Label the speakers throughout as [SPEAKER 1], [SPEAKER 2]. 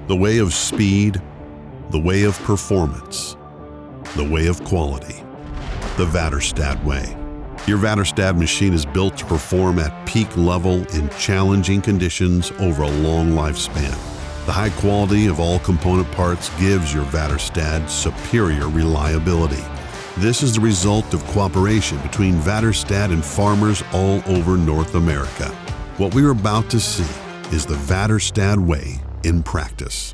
[SPEAKER 1] The way of speed, the way of performance, the way of quality. The Väderstad way. Your Väderstad machine is built to perform at peak level in challenging conditions over a long lifespan. The high quality of all component parts gives your Väderstad superior reliability. This is the result of cooperation between Väderstad and farmers all over North America. What we are about to see is the Väderstad way in practice.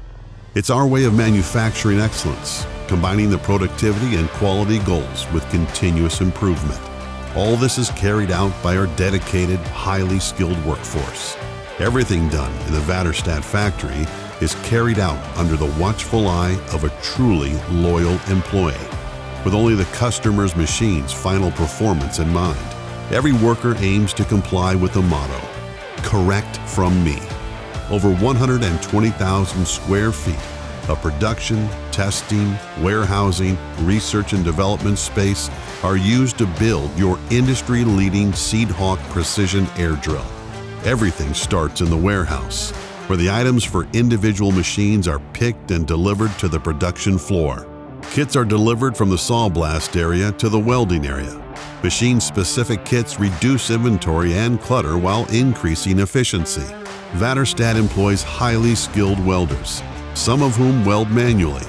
[SPEAKER 1] It's our way of manufacturing excellence, combining the productivity and quality goals with continuous improvement. All this is carried out by our dedicated, highly skilled workforce. Everything done in the Väderstad factory is carried out under the watchful eye of a truly loyal employee. With only the customer's machine's final performance in mind, every worker aims to comply with the motto, "Correct from me." Over 120,000 square feet of production, testing, warehousing, research and development space are used to build your industry-leading Seedhawk precision air drill. Everything starts in the warehouse, where the items for individual machines are picked and delivered to the production floor. Kits are delivered from the saw blast area to the welding area. Machine-specific kits reduce inventory and clutter while increasing efficiency. Väderstad employs highly skilled welders, some of whom weld manually,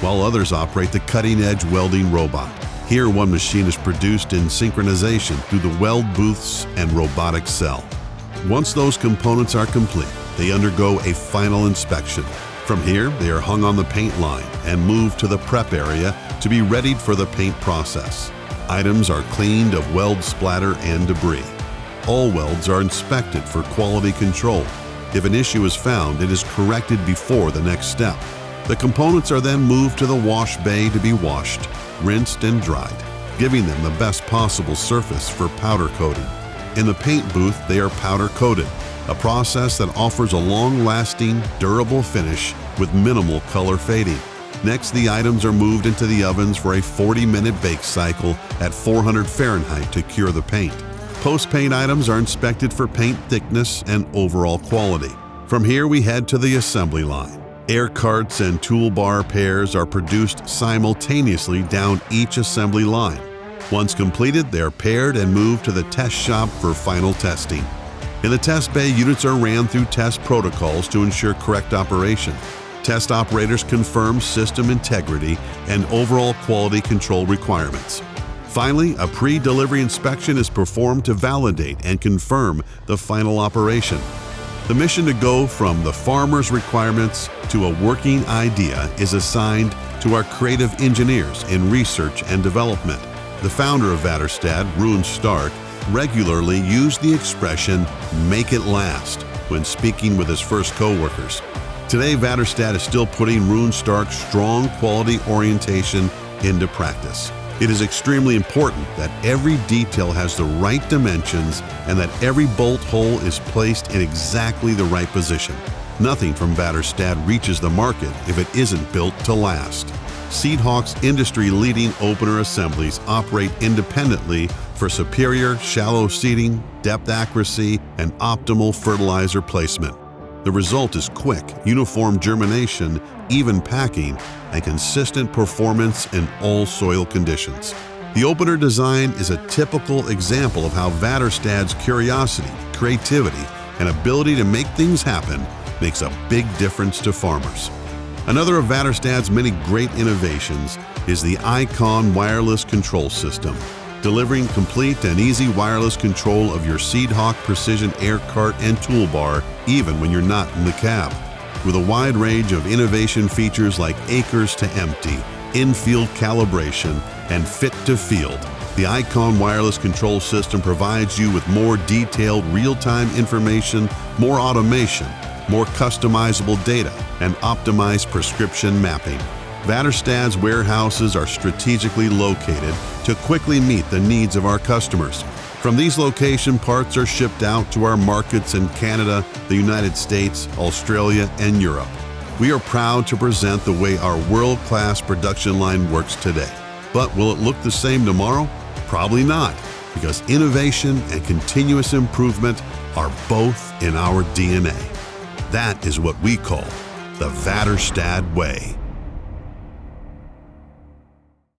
[SPEAKER 1] while others operate the cutting-edge welding robot. Here, one machine is produced in synchronization through the weld booths and robotic cell. Once those components are complete, they undergo a final inspection. From here, they are hung on the paint line and moved to the prep area to be readied for the paint process. Items are cleaned of weld splatter and debris. All welds are inspected for quality control. If an issue is found, it is corrected before the next step. The components are then moved to the wash bay to be washed, rinsed, and dried, giving them the best possible surface for powder coating. In the paint booth, they are powder coated, a process that offers a long-lasting, durable finish with minimal color fading. Next, the items are moved into the ovens for a 40-minute bake cycle at 400 Fahrenheit to cure the paint. Post-paint items are inspected for paint thickness and overall quality. From here, we head to the assembly line. Air carts and toolbar pairs are produced simultaneously down each assembly line. Once completed, they are paired and moved to the test shop for final testing. In the test bay, units are ran through test protocols to ensure correct operation. Test operators confirm system integrity and overall quality control requirements. Finally, a pre-delivery inspection is performed to validate and confirm the final operation. The mission to go from the farmer's requirements to a working idea is assigned to our creative engineers in research and development. The founder of Väderstad, Rune Stark, regularly used the expression, "make it last," when speaking with his first co-workers. Today, Väderstad is still putting Rune Stark's strong quality orientation into practice. It is extremely important that every detail has the right dimensions and that every bolt hole is placed in exactly the right position. Nothing from Väderstad reaches the market if it isn't built to last. Seedhawk's industry-leading opener assemblies operate independently for superior shallow seeding, depth accuracy, and optimal fertilizer placement. The result is quick, uniform germination, even packing, and consistent performance in all soil conditions. The opener design is a typical example of how Väderstad's curiosity, creativity, and ability to make things happen makes a big difference to farmers. Another of Väderstad's many great innovations is the Icon wireless control system, delivering complete and easy wireless control of your Seedhawk precision air cart and toolbar even when you're not in the cab. With a wide range of innovation features like acres to empty, in-field calibration, and fit to field, the Icon wireless control system provides you with more detailed real-time information, more automation, more customizable data, and optimized prescription mapping. Väderstad's warehouses are strategically located to quickly meet the needs of our customers. From these locations, parts are shipped out to our markets in Canada, the United States, Australia, and Europe. We are proud to present the way our world-class production line works today. But will it look the same tomorrow? Probably not, because innovation and continuous improvement are both in our DNA. That is what we call The Väderstad way.